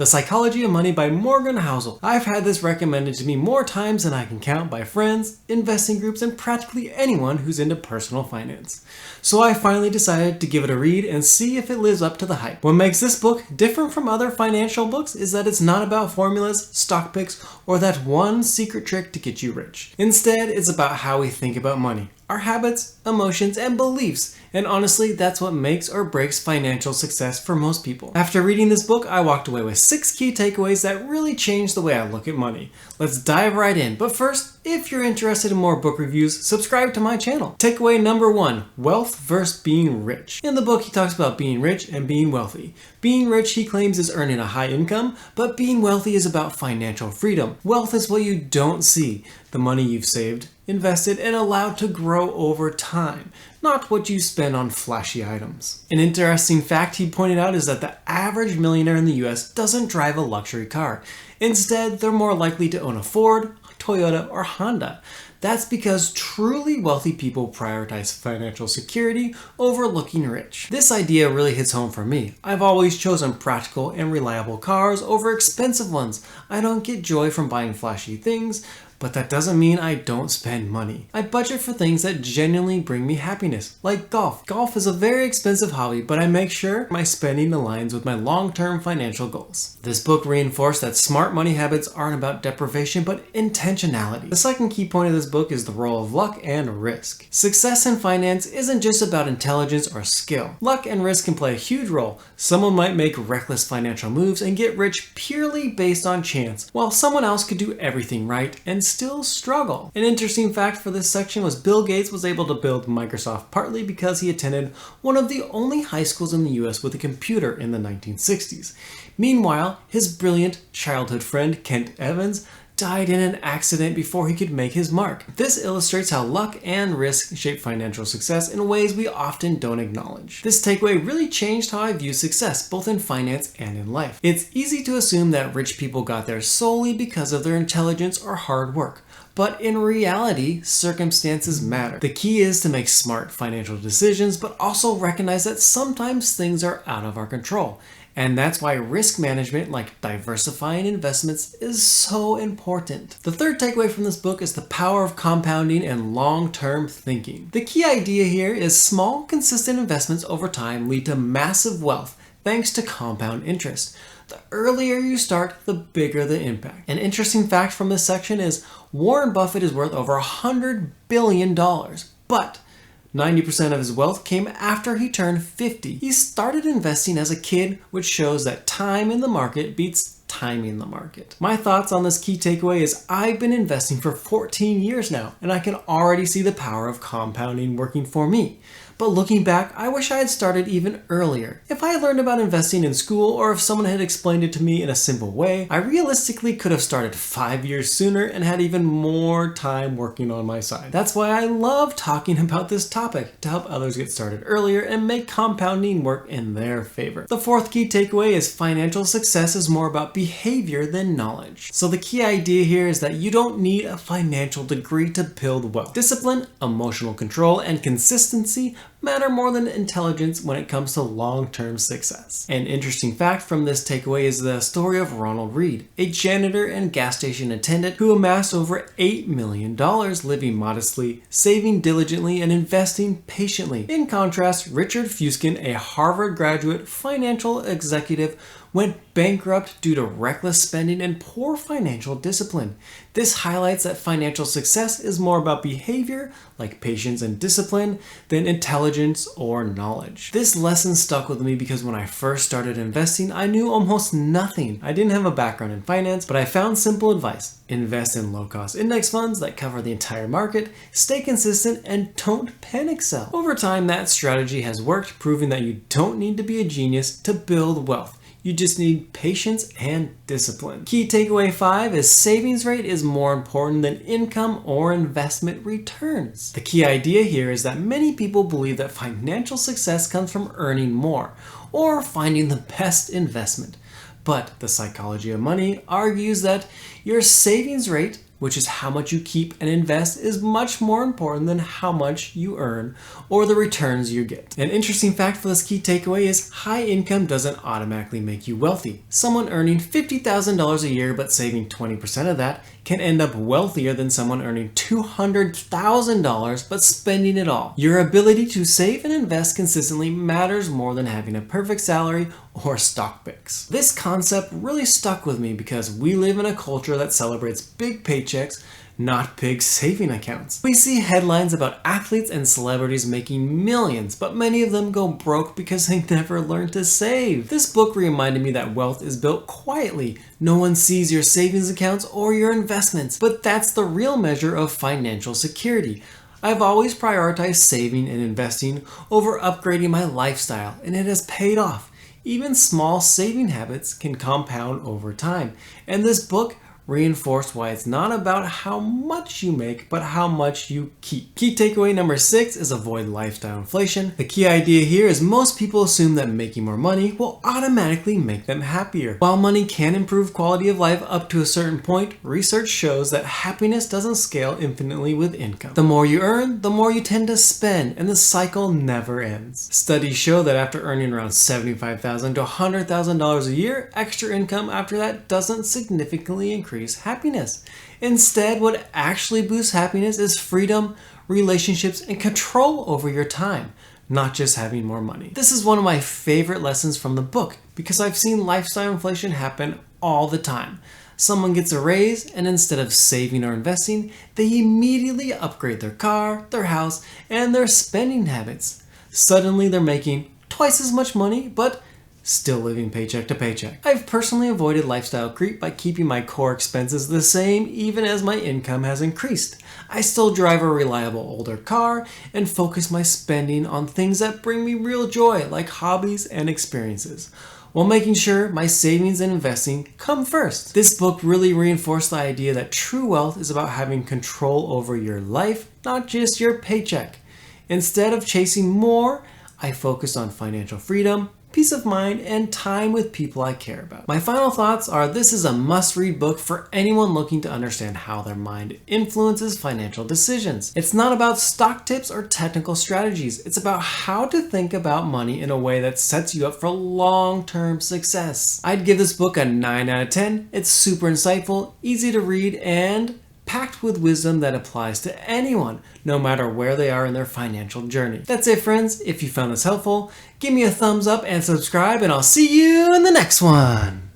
The Psychology of Money by Morgan Housel. I've had this recommended to me more times than I can count by friends, investing groups, and practically anyone who's into personal finance. So I finally decided to give it a read and see if it lives up to the hype. What makes this book different from other financial books is that it's not about formulas, stock picks, or that one secret trick to get you rich. Instead, it's about how we think about money, our habits, emotions, and beliefs. And honestly, that's what makes or breaks financial success for most people. After reading this book, I walked away with 6 key takeaways that really changed the way I look at money. Let's dive right in. But first, if you're interested in more book reviews, subscribe to my channel. Takeaway number 1, wealth versus being rich. In the book, he talks about being rich and being wealthy. Being rich, he claims, is earning a high income, but being wealthy is about financial freedom. Wealth is what you don't see, the money you've saved, invested, and allowed to grow over time, not what you spend on flashy items. An interesting fact he pointed out is that the average millionaire in the US doesn't drive a luxury car. Instead, they're more likely to own a Ford, Toyota, or Honda. That's because truly wealthy people prioritize financial security over looking rich. This idea really hits home for me. I've always chosen practical and reliable cars over expensive ones. I don't get joy from buying flashy things, but that doesn't mean I don't spend money. I budget for things that genuinely bring me happiness, like golf. Golf is a very expensive hobby, but I make sure my spending aligns with my long-term financial goals. This book reinforced that smart money habits aren't about deprivation, but intentionality. The second key point of this book is the role of luck and risk. Success in finance isn't just about intelligence or skill. Luck and risk can play a huge role. Someone might make reckless financial moves and get rich purely based on chance, while someone else could do everything right and still struggle. An interesting fact for this section was Bill Gates was able to build Microsoft partly because he attended one of the only high schools in the US with a computer in the 1960s. Meanwhile, his brilliant childhood friend Kent Evans died in an accident before he could make his mark. This illustrates how luck and risk shape financial success in ways we often don't acknowledge. This takeaway really changed how I view success, both in finance and in life. It's easy to assume that rich people got there solely because of their intelligence or hard work. But in reality, circumstances matter. The key is to make smart financial decisions, but also recognize that sometimes things are out of our control. And that's why risk management, like diversifying investments, is so important. The third takeaway from this book is the power of compounding and long-term thinking. The key idea here is small, consistent investments over time lead to massive wealth thanks to compound interest. The earlier you start, the bigger the impact. An interesting fact from this section is Warren Buffett is worth over $100 billion, but 90% of his wealth came after he turned 50. He started investing as a kid, which shows that time in the market beats timing the market. My thoughts on this key takeaway is I've been investing for 14 years now, and I can already see the power of compounding working for me. But looking back, I wish I had started even earlier. If I had learned about investing in school, or if someone had explained it to me in a simple way, I realistically could have started 5 years sooner and had even more time working on my side. That's why I love talking about this topic, to help others get started earlier and make compounding work in their favor. The fourth key takeaway is financial success is more about behavior than knowledge. So the key idea here is that you don't need a financial degree to build wealth. Discipline, emotional control, and consistency matter more than intelligence when it comes to long-term success. An interesting fact from this takeaway is the story of Ronald Read, a janitor and gas station attendant who amassed over $8 million living modestly, saving diligently, and investing patiently. In contrast, Richard Fuskin, a Harvard graduate financial executive, went bankrupt due to reckless spending and poor financial discipline. This highlights that financial success is more about behavior, like patience and discipline, than intelligence or knowledge. This lesson stuck with me because when I first started investing, I knew almost nothing. I didn't have a background in finance, but I found simple advice. Invest in low-cost index funds that cover the entire market, stay consistent, and don't panic sell. Over time, that strategy has worked, proving that you don't need to be a genius to build wealth. You just need patience and discipline. Key takeaway 5 is savings rate is more important than income or investment returns. The key idea here is that many people believe that financial success comes from earning more or finding the best investment. But the Psychology of Money argues that your savings rate which is how much you keep and invest, is much more important than how much you earn or the returns you get. An interesting fact for this key takeaway is high income doesn't automatically make you wealthy. Someone earning $50,000 a year but saving 20% of that can end up wealthier than someone earning $200,000 but spending it all. Your ability to save and invest consistently matters more than having a perfect salary or stock picks. This concept really stuck with me because we live in a culture that celebrates big paychecks, not big saving accounts. We see headlines about athletes and celebrities making millions, but many of them go broke because they never learned to save. This book reminded me that wealth is built quietly. No one sees your savings accounts or your investments, but that's the real measure of financial security. I've always prioritized saving and investing over upgrading my lifestyle, and it has paid off. Even small saving habits can compound over time, and this book reinforced why it's not about how much you make, but how much you keep. Key takeaway number 6 is avoid lifestyle inflation. The key idea here is most people assume that making more money will automatically make them happier. While money can improve quality of life up to a certain point, research shows that happiness doesn't scale infinitely with income. The more you earn, the more you tend to spend, and the cycle never ends. Studies show that after earning around $75,000 to $100,000 a year, extra income after that doesn't significantly increase happiness. Instead, what actually boosts happiness is freedom, relationships, and control over your time, not just having more money. This is one of my favorite lessons from the book because I've seen lifestyle inflation happen all the time. Someone gets a raise, and instead of saving or investing, they immediately upgrade their car, their house, and their spending habits. Suddenly, they're making twice as much money, but still living paycheck to paycheck. I've personally avoided lifestyle creep by keeping my core expenses the same even as my income has increased. I still drive a reliable older car and focus my spending on things that bring me real joy, like hobbies and experiences, while making sure my savings and investing come first. This book really reinforced the idea that true wealth is about having control over your life, not just your paycheck. Instead of chasing more, I focused on financial freedom, peace of mind, and time with people I care about. My final thoughts are this is a must-read book for anyone looking to understand how their mind influences financial decisions. It's not about stock tips or technical strategies. It's about how to think about money in a way that sets you up for long-term success. I'd give this book a 9 out of 10. It's super insightful, easy to read, and packed with wisdom that applies to anyone, no matter where they are in their financial journey. That's it, friends. If you found this helpful, give me a thumbs up and subscribe, and I'll see you in the next one.